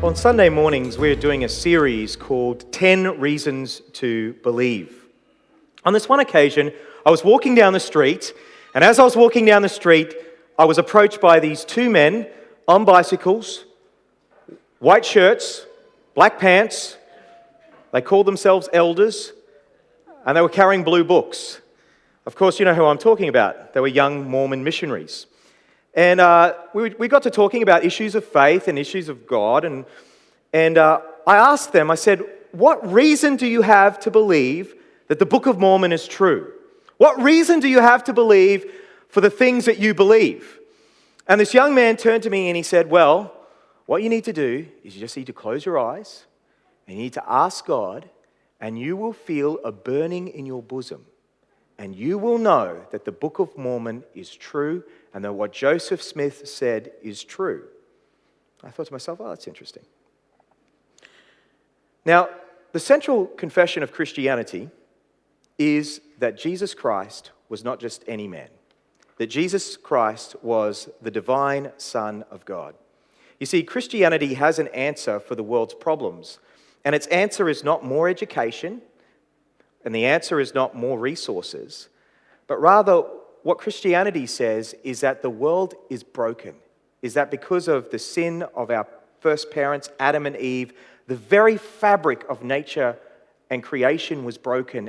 On Sunday mornings, we're doing a series called 10 Reasons to Believe. On this one occasion, I was walking down the street, and as I was walking down the street, I was approached by these two men on bicycles, white shirts, black pants. They called themselves elders, and they were carrying blue books. Of course, you know who I'm talking about. They were young Mormon missionaries. And we got to talking about issues of faith and issues of God, and I asked them, I said, what reason do you have to believe that the Book of Mormon is true? What reason do you have to believe for the things that you believe? And this young man turned to me and he said, well, what you need to do is you just need to close your eyes and you need to ask God, and you will feel a burning in your bosom. And you will know that the Book of Mormon is true and that what Joseph Smith said is true. I thought to myself, oh, that's interesting. Now, the central confession of Christianity is that Jesus Christ was not just any man, that Jesus Christ was the divine Son of God. You see, Christianity has an answer for the world's problems, and its answer is not more education, and the answer is not more resources, but rather what Christianity says is that the world is broken, is that because of the sin of our first parents, Adam and Eve, the very fabric of nature and creation was broken,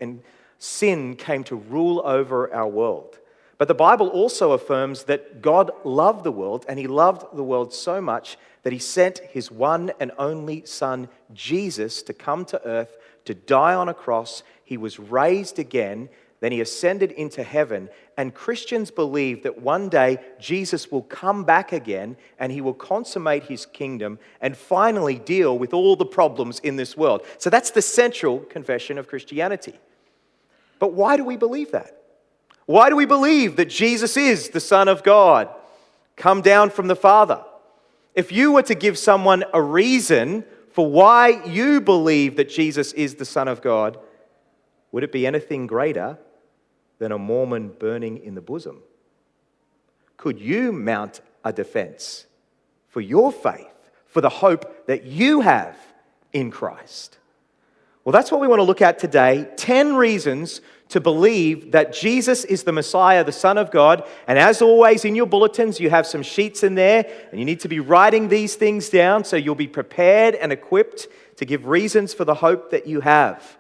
and sin came to rule over our world. But the Bible also affirms that God loved the world, and he loved the world so much that he sent his one and only Son, Jesus, to come to earth, to die on a cross. He was raised again, then he ascended into heaven, and Christians believe that one day Jesus will come back again and he will consummate his kingdom and finally deal with all the problems in this world. So that's the central confession of Christianity. But why do we believe that? Why do we believe that Jesus is the Son of God, come down from the Father? If you were to give someone a reason for why you believe that Jesus is the Son of God, would it be anything greater than a Mormon burning in the bosom? Could you mount a defense for your faith, for the hope that you have in Christ? Well, that's what we want to look at today. 10 reasons to believe that Jesus is the Messiah, the Son of God. And as always, in your bulletins, you have some sheets in there, and you need to be writing these things down so you'll be prepared and equipped to give reasons for the hope that you have.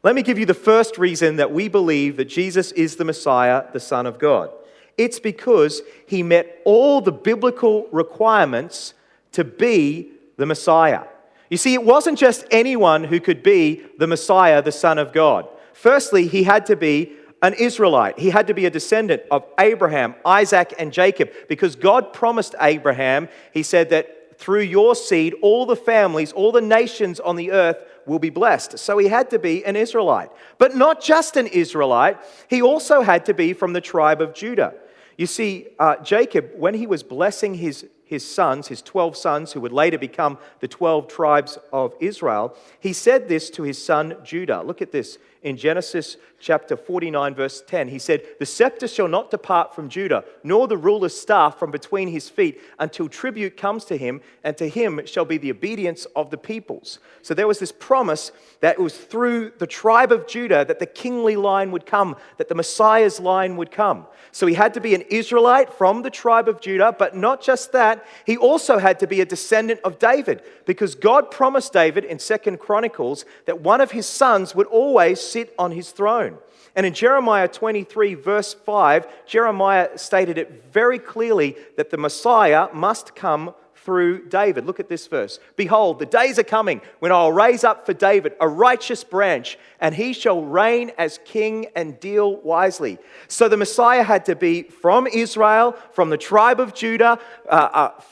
Let me give you the first reason that we believe that Jesus is the Messiah, the Son of God. It's because he met all the biblical requirements to be the Messiah. You see, it wasn't just anyone who could be the Messiah, the Son of God. Firstly, he had to be an Israelite. He had to be a descendant of Abraham, Isaac, and Jacob, because God promised Abraham, he said that through your seed, all the families, all the nations on the earth will be blessed. So he had to be an Israelite. But not just an Israelite, he also had to be from the tribe of Judah. You see, Jacob, when he was blessing his sons, his 12 sons, who would later become the 12 tribes of Israel, he said this to his son Judah. Look at this in Genesis chapter 49, verse 10. He said, "The scepter shall not depart from Judah, nor the ruler's staff from between his feet, until tribute comes to him, and to him shall be the obedience of the peoples." So there was this promise that it was through the tribe of Judah that the kingly line would come, that the Messiah's line would come. So he had to be an Israelite from the tribe of Judah, but not just that, he also had to be a descendant of David, because God promised David in 2 Chronicles that one of his sons would always sit on his throne. And in Jeremiah 23, verse 5, Jeremiah stated it very clearly that the Messiah must come through David. Look at this verse. "Behold, the days are coming when I will raise up for David a righteous branch, and he shall reign as king and deal wisely." So the Messiah had to be from Israel, from the tribe of Judah,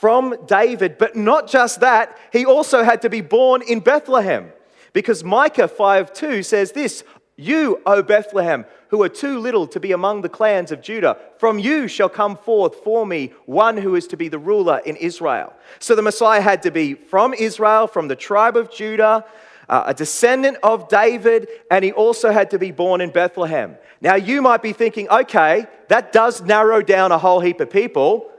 from David. But not just that, he also had to be born in Bethlehem. Because Micah 5:2 says this, "You, O Bethlehem, who are too little to be among the clans of Judah, from you shall come forth for me one who is to be the ruler in Israel." So the Messiah had to be from Israel, from the tribe of Judah, a descendant of David, and he also had to be born in Bethlehem. Now you might be thinking, okay, that does narrow down a whole heap of people,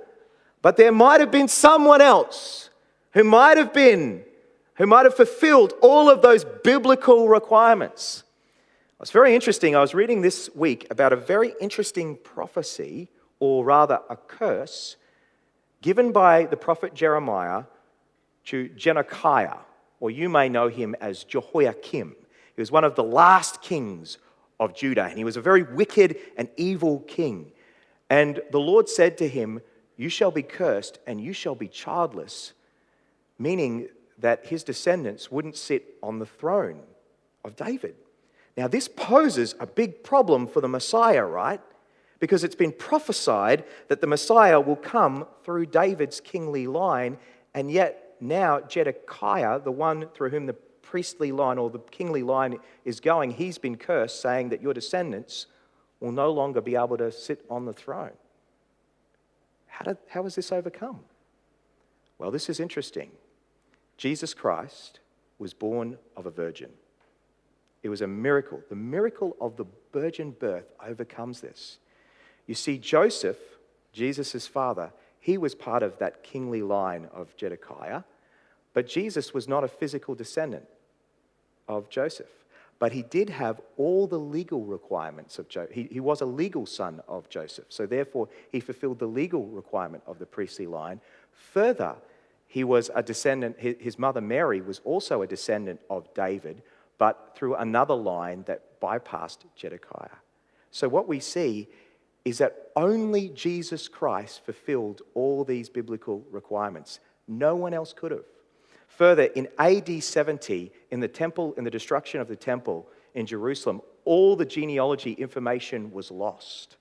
but there might have been someone else who might have fulfilled all of those biblical requirements. It's very interesting. I was reading this week about a very interesting prophecy, or rather a curse, given by the prophet Jeremiah to Jedediah, or you may know him as Jehoiakim. He was one of the last kings of Judah, and he was a very wicked and evil king. And the Lord said to him, "You shall be cursed and you shall be childless," meaning that his descendants wouldn't sit on the throne of David. Now, this poses a big problem for the Messiah, right? Because it's been prophesied that the Messiah will come through David's kingly line, and yet now Jedediah, the one through whom the priestly line or the kingly line is going, he's been cursed, saying that your descendants will no longer be able to sit on the throne. How is this overcome? Well, this is interesting. Jesus Christ was born of a virgin. It was a miracle. The miracle of the virgin birth overcomes this. You see, Joseph, Jesus' father, he was part of that kingly line of Jedediah, but Jesus was not a physical descendant of Joseph. But he did have all the legal requirements of Joseph. He was a legal son of Joseph, so therefore he fulfilled the legal requirement of the priestly line. Further, he was a descendant, his mother Mary was also a descendant of David, but through another line that bypassed Jedediah. So what we see is that only Jesus Christ fulfilled all these biblical requirements. No one else could have. Further, in AD 70, in the temple, in the destruction of the temple in Jerusalem, all the genealogy information was lost.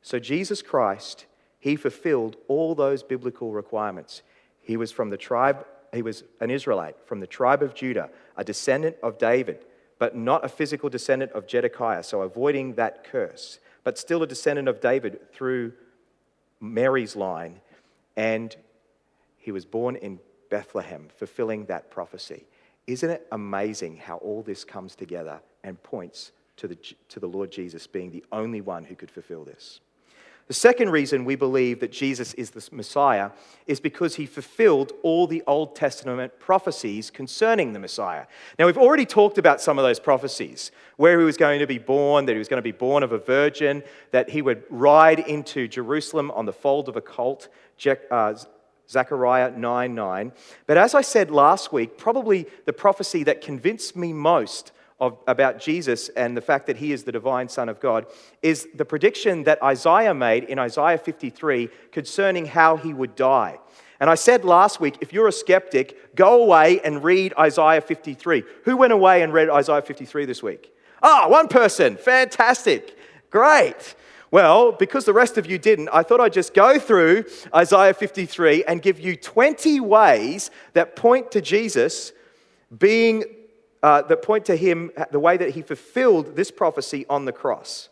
So Jesus Christ, he fulfilled all those biblical requirements. He was an Israelite from the tribe of Judah, a descendant of David, but not a physical descendant of Jedediah, so avoiding that curse, but still a descendant of David through Mary's line, and he was born in Bethlehem, fulfilling that prophecy. Isn't it amazing how all this comes together and points to the Lord Jesus being the only one who could fulfill this? The second reason we believe that Jesus is the Messiah is because he fulfilled all the Old Testament prophecies concerning the Messiah. Now, we've already talked about some of those prophecies, where he was going to be born, that he was going to be born of a virgin, that he would ride into Jerusalem on the fold of a colt, Zechariah 9:9. But as I said last week, probably the prophecy that convinced me most about Jesus and the fact that he is the divine Son of God is the prediction that Isaiah made in Isaiah 53 concerning how he would die. And I said last week, if you're a skeptic, go away and read Isaiah 53. Who went away and read Isaiah 53 this week? One person. Fantastic. Great. Well, because the rest of you didn't, I thought I'd just go through Isaiah 53 and give you 20 ways that point to Jesus being that point to him, the way that he fulfilled this prophecy on the cross.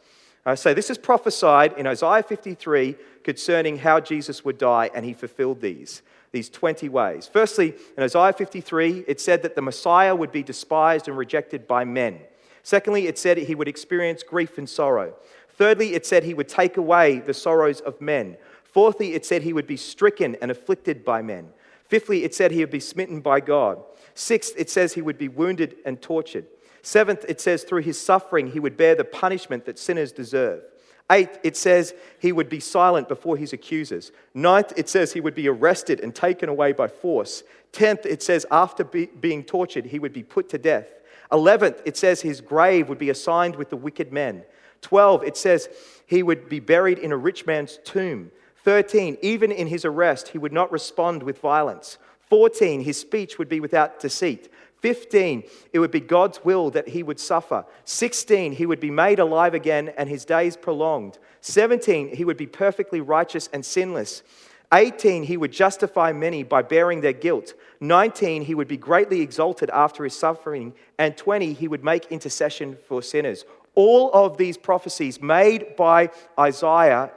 So this is prophesied in Isaiah 53 concerning how Jesus would die, and he fulfilled these 20 ways. Firstly, in Isaiah 53, it said that the Messiah would be despised and rejected by men. Secondly, it said he would experience grief and sorrow. Thirdly, it said he would take away the sorrows of men. Fourthly, it said he would be stricken and afflicted by men. Fifthly, it said he would be smitten by God. Sixth, it says he would be wounded and tortured. Seventh, it says through his suffering he would bear the punishment that sinners deserve. Eighth, it says he would be silent before his accusers. Ninth, it says he would be arrested and taken away by force. 10th, it says after being tortured he would be put to death. 11th, it says his grave would be assigned with the wicked men. 12, it says he would be buried in a rich man's tomb. 13, even in his arrest, he would not respond with violence. 14, his speech would be without deceit. 15, it would be God's will that he would suffer. 16, he would be made alive again and his days prolonged. 17, he would be perfectly righteous and sinless. 18, he would justify many by bearing their guilt. 19, he would be greatly exalted after his suffering. And 20, he would make intercession for sinners. All of these prophecies made by Isaiah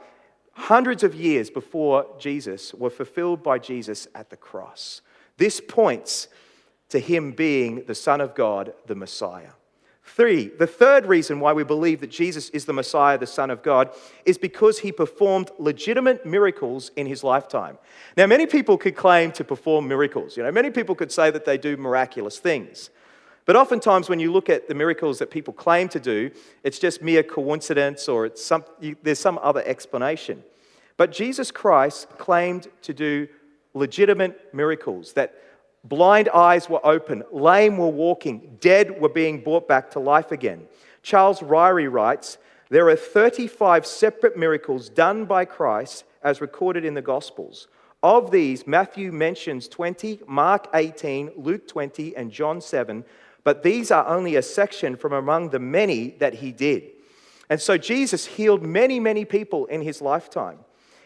hundreds of years before Jesus were fulfilled by Jesus at the cross. This points to him being the Son of God, the Messiah. The third reason why we believe that Jesus is the Messiah, the Son of God, is because he performed legitimate miracles in his lifetime. Now, many people could claim to perform miracles. Many people could say that they do miraculous things. But oftentimes when you look at the miracles that people claim to do, it's just mere coincidence or there's some other explanation. But Jesus Christ claimed to do legitimate miracles, that blind eyes were open, lame were walking, dead were being brought back to life again. Charles Ryrie writes, there are 35 separate miracles done by Christ as recorded in the Gospels. Of these, Matthew mentions 20, Mark 18, Luke 20, and John 7, but these are only a section from among the many that he did. And so Jesus healed many, many people in his lifetime.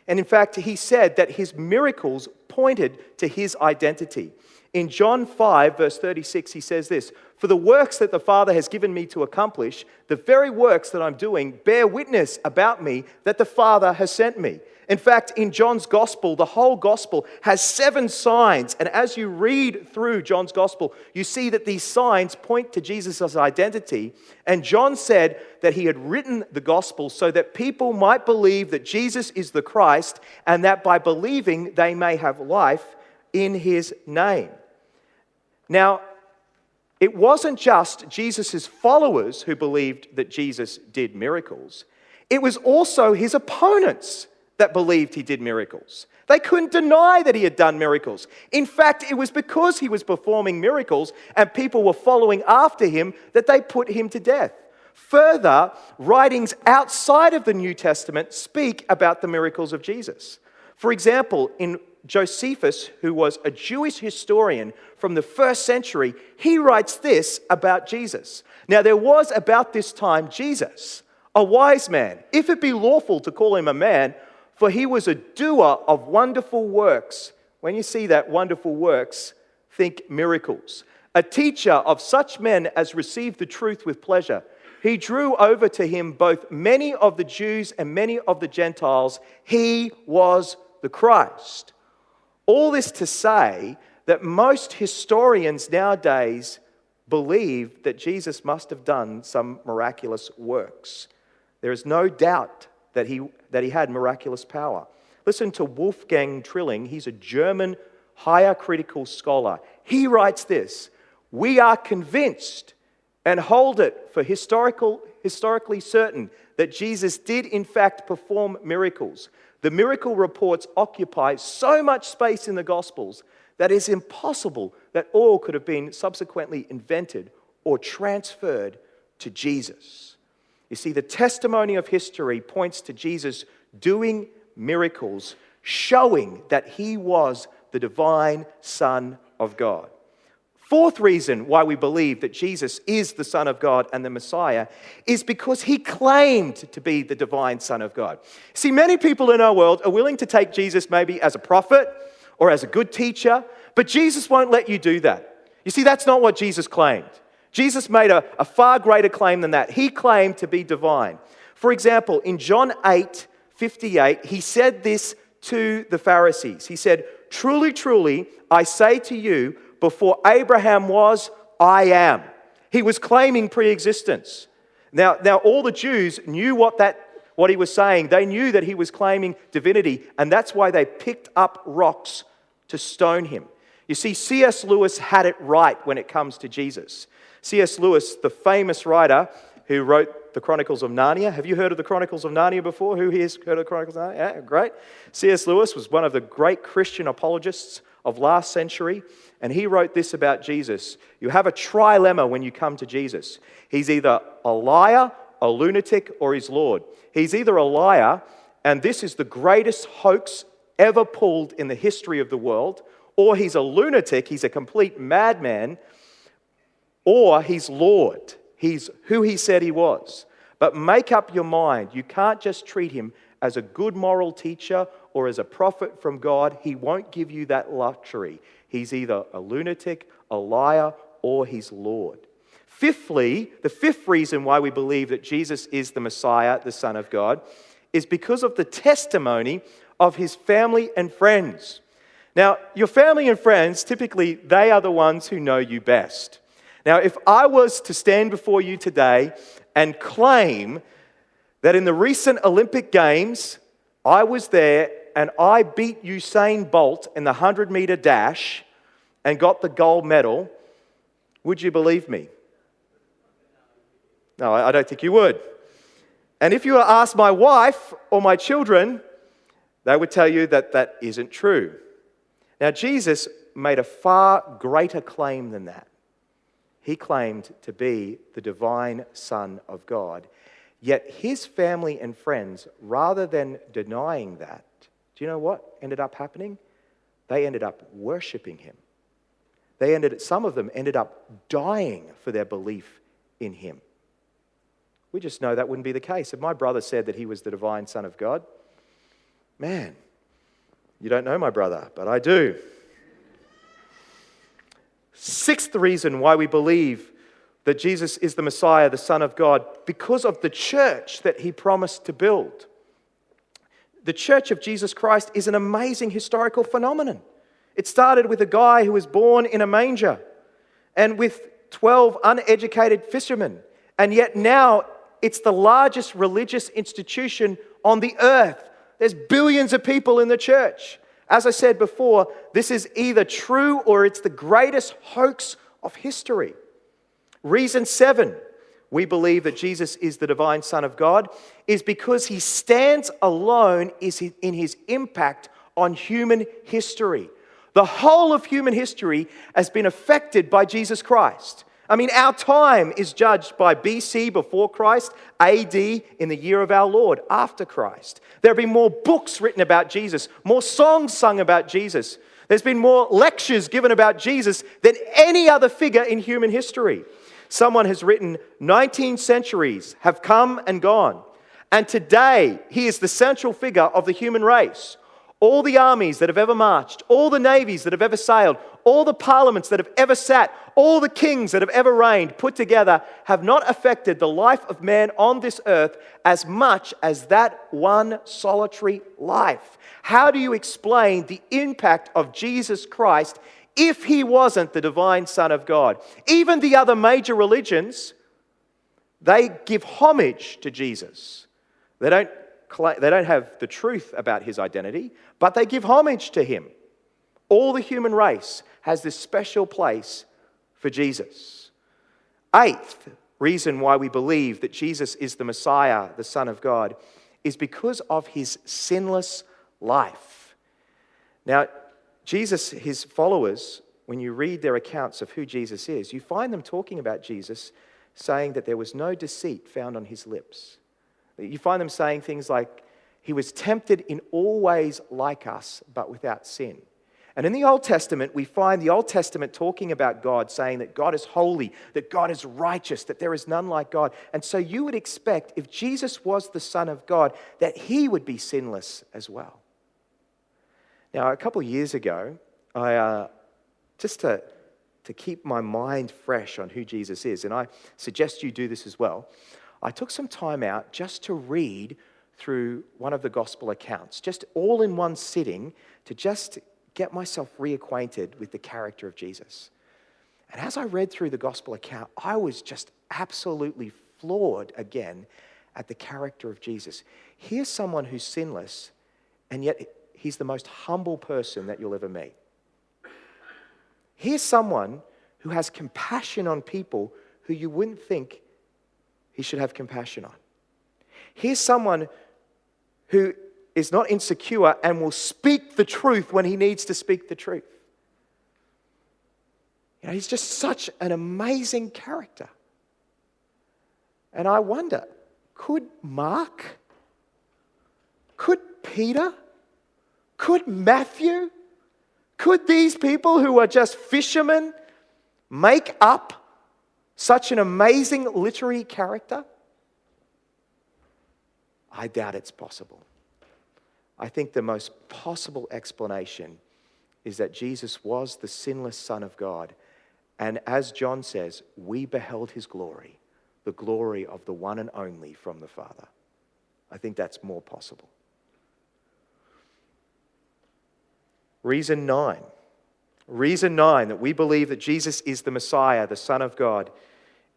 And in fact, he said that his miracles pointed to his identity. In John 5, verse 36, he says this, for the works that the Father has given me to accomplish, the very works that I'm doing, bear witness about me that the Father has sent me. In fact, in John's Gospel, the whole Gospel has 7 signs. And as you read through John's Gospel, you see that these signs point to Jesus' identity. And John said that he had written the Gospel so that people might believe that Jesus is the Christ, and that by believing they may have life in his name. Now, it wasn't just Jesus' followers who believed that Jesus did miracles. It was also his opponents that believed he did miracles. They couldn't deny that he had done miracles. In fact, it was because he was performing miracles and people were following after him that they put him to death. Further, writings outside of the New Testament speak about the miracles of Jesus. For example, in Josephus, who was a Jewish historian from the 1st century, he writes this about Jesus. Now, there was about this time Jesus, a wise man, if it be lawful to call him a man, for he was a doer of wonderful works. When you see that wonderful works, think miracles. A teacher of such men as received the truth with pleasure. He drew over to him both many of the Jews and many of the Gentiles. He was the Christ. All this to say that most historians nowadays believe that Jesus must have done some miraculous works. There is no doubt that he had miraculous power. Listen to Wolfgang Trilling. He's a German higher critical scholar. He writes this, we are convinced and hold it for historically certain that Jesus did in fact perform miracles. The miracle reports occupy so much space in the Gospels that it's impossible that all could have been subsequently invented or transferred to Jesus. You see, the testimony of history points to Jesus doing miracles, showing that he was the divine Son of God. Fourth reason why we believe that Jesus is the Son of God and the Messiah is because he claimed to be the divine Son of God. See, many people in our world are willing to take Jesus maybe as a prophet or as a good teacher, but Jesus won't let you do that. You see, that's not what Jesus claimed. Jesus made a far greater claim than that. He claimed to be divine. For example, in John 8:58, he said this to the Pharisees. He said, truly, truly, I say to you, before Abraham was, I am. He was claiming pre-existence. Now all the Jews knew what he was saying. They knew that he was claiming divinity, and that's why they picked up rocks to stone him. You see, C.S. Lewis had it right when it comes to Jesus. C.S. Lewis, the famous writer who wrote the Chronicles of Narnia. Have you heard of the Chronicles of Narnia before? Who here has heard of the Chronicles of Narnia? Yeah, great. C.S. Lewis was one of the great Christian apologists of last century, and he wrote this about Jesus. You have a trilemma when you come to Jesus. He's either a liar, a lunatic, or he's Lord. He's either a liar, and this is the greatest hoax ever pulled in the history of the world, or he's a lunatic, he's a complete madman, or he's Lord. He's who he said he was. But make up your mind. You can't just treat him as a good moral teacher or as a prophet from God. He won't give you that luxury. He's either a lunatic, a liar, or he's Lord. Fifthly, the fifth reason why we believe that Jesus is the Messiah, the Son of God, is because of the testimony of his family and friends. Now, your family and friends, typically, they are the ones who know you best. Now, if I was to stand before you today and claim that in the recent Olympic Games, I was there and I beat Usain Bolt in the 100-meter dash and got the gold medal, would you believe me? No, I don't think you would. And if you were to ask my wife or my children, they would tell you that that isn't true. Now, Jesus made a far greater claim than that. He claimed to be the divine Son of God. Yet his family and friends, rather than denying that, do you know what ended up happening? They ended up worshiping him. Some of them ended up dying for their belief in him. We just know that wouldn't be the case. If my brother said that he was the divine Son of God, man, you don't know my brother, but I do. Sixth reason why we believe that Jesus is the Messiah, the Son of God, because of the church that he promised to build. The church of Jesus Christ is an amazing historical phenomenon. It started with a guy who was born in a manger and with 12 uneducated fishermen. And yet now it's the largest religious institution on the earth. There's billions of people in the church. As I said before, this is either true or it's the greatest hoax of history. Reason 7, we believe that Jesus is the divine Son of God, is because he stands alone in his impact on human history. The whole of human history has been affected by Jesus Christ. I mean, our time is judged by BC, before Christ, AD, in the year of our Lord, after Christ. There have been more books written about Jesus, more songs sung about Jesus. There's been more lectures given about Jesus than any other figure in human history. Someone has written, 19 centuries have come and gone, and today he is the central figure of the human race. All the armies that have ever marched, all the navies that have ever sailed, all the parliaments that have ever sat, all the kings that have ever reigned put together have not affected the life of man on this earth as much as that one solitary life. How do you explain the impact of Jesus Christ if he wasn't the divine Son of God? Even the other major religions, they give homage to Jesus. They don't have the truth about his identity, but they give homage to him. All the human race has this special place for Jesus. Eighth reason why we believe that Jesus is the Messiah, the Son of God, is because of his sinless life. Now, Jesus, his followers, when you read their accounts of who Jesus is, you find them talking about Jesus, saying that there was no deceit found on his lips. You find them saying things like, he was tempted in all ways like us, but without sin. And in the Old Testament, we find the Old Testament talking about God, saying that God is holy, that God is righteous, that there is none like God. And so you would expect, if Jesus was the Son of God, that he would be sinless as well. Now, a couple of years ago, just to keep my mind fresh on who Jesus is, and I suggest you do this as well, I took some time out just to read through one of the gospel accounts, just all in one sitting, to just get myself reacquainted with the character of Jesus. And as I read through the gospel account, I was just absolutely floored again at the character of Jesus. Here's someone who's sinless, and yet he's the most humble person that you'll ever meet. Here's someone who has compassion on people who you wouldn't think he should have compassion on. Here's someone who is not insecure and will speak the truth when he needs to speak the truth. You know, he's just such an amazing character. And I wonder, could Mark, could Peter, could Matthew, could these people who are just fishermen make up such an amazing literary character? I doubt it's possible. I think the most possible explanation is that Jesus was the sinless Son of God. And as John says, we beheld his glory, the glory of the one and only from the Father. I think that's more possible. Reason 9 Reason 9 that we believe that Jesus is the Messiah, the Son of God,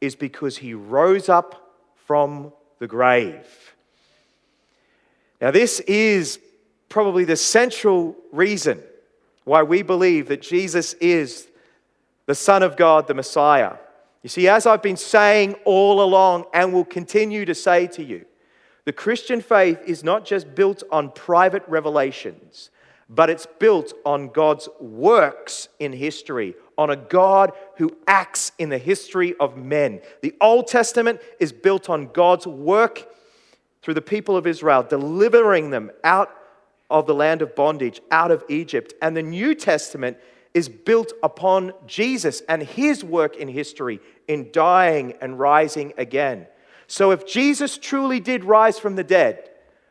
is because he rose up from the grave. Now, this is probably the central reason why we believe that Jesus is the Son of God, the Messiah. You see, as I've been saying all along and will continue to say to you, the Christian faith is not just built on private revelations, but it's built on God's works in history, on a God who acts in the history of men. The Old Testament is built on God's work through the people of Israel, delivering them out of the land of bondage, out of Egypt. And the New Testament is built upon Jesus and his work in history in dying and rising again. So if Jesus truly did rise from the dead,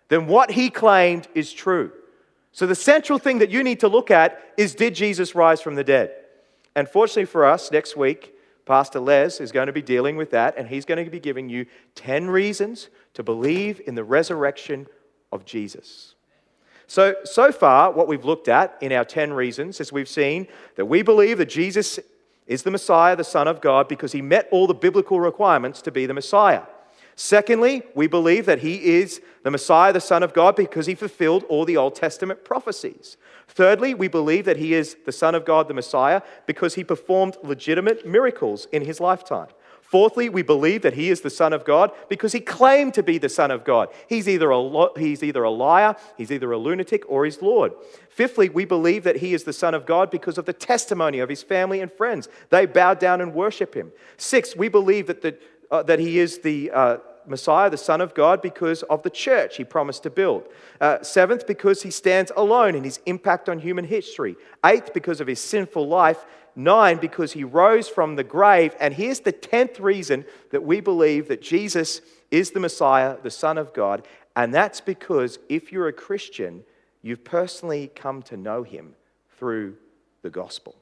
then what he claimed is true. So the central thing that you need to look at is, did Jesus rise from the dead? And fortunately for us, next week, Pastor Les is going to be dealing with that, and he's going to be giving you 10 reasons to believe in the resurrection of Jesus. So far, what we've looked at in our 10 reasons is we've seen that we believe that Jesus is the Messiah, the Son of God, because he met all the biblical requirements to be the Messiah. Secondly, we believe that he is the Messiah, the Son of God, because he fulfilled all the Old Testament prophecies. Thirdly, we believe that he is the Son of God, the Messiah, because he performed legitimate miracles in his lifetime. Fourthly, we believe that he is the Son of God because he claimed to be the Son of God. He's either a liar, he's either a lunatic, or he's Lord. Fifthly, we believe that he is the Son of God because of the testimony of his family and friends. They bowed down and worship him. Sixth, we believe that he is the Messiah, the Son of God, because of the church he promised to build. Seventh, because he stands alone in his impact on human history. Eighth, because of his sinful life. 9, because he rose from the grave. And here's the 10th reason that we believe that Jesus is the Messiah, the Son of God. And that's because if you're a Christian, you've personally come to know him through the gospel.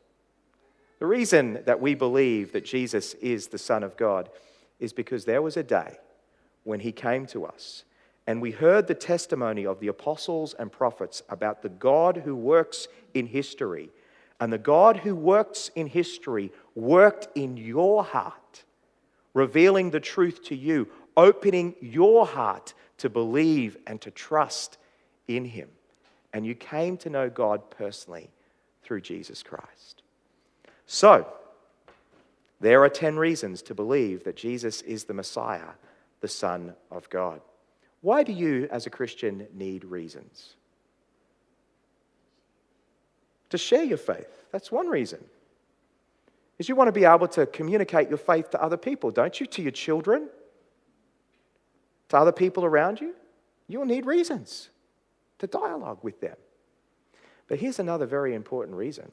The reason that we believe that Jesus is the Son of God is because there was a day when he came to us and we heard the testimony of the apostles and prophets about the God who works in history. And the God who works in history worked in your heart, revealing the truth to you, opening your heart to believe and to trust in him. And you came to know God personally through Jesus Christ. So, there are 10 reasons to believe that Jesus is the Messiah, the Son of God. Why do you, as a Christian, need reasons? To share your faith. That's one reason. Is you want to be able to communicate your faith to other people, don't you? To your children, to other people around you. You'll need reasons to dialogue with them. But here's another very important reason.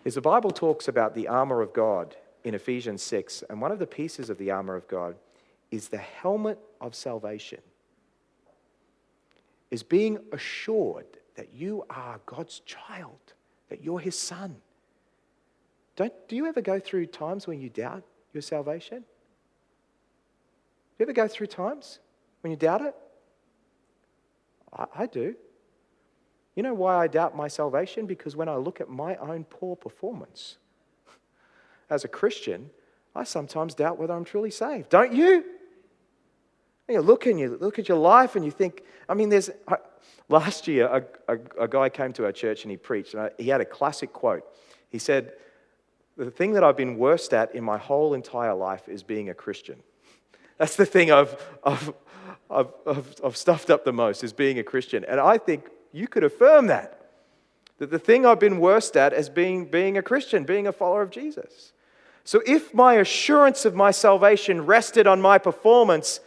Is the Bible talks about the armor of God in Ephesians 6, and one of the pieces of the armor of God is the helmet of salvation. Is being assured that you are God's child, that you're his son. Do you ever go through times when you doubt your salvation? Do you ever go through times when you doubt it? I do. You know why I doubt my salvation? Because when I look at my own poor performance as a Christian, I sometimes doubt whether I'm truly saved. Don't you? You look at your life and you think, last year a guy came to our church and he preached, and he had a classic quote. He said, "The thing that I've been worst at in my whole entire life is being a Christian." That's the thing I've stuffed up the most, is being a Christian. And I think you could affirm that the thing I've been worst at is being a Christian, being a follower of Jesus. So if my assurance of my salvation rested on my performance,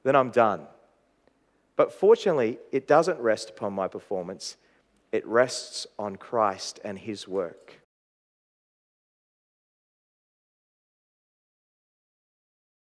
then I'm done. But fortunately, it doesn't rest upon my performance. It rests on Christ and his work.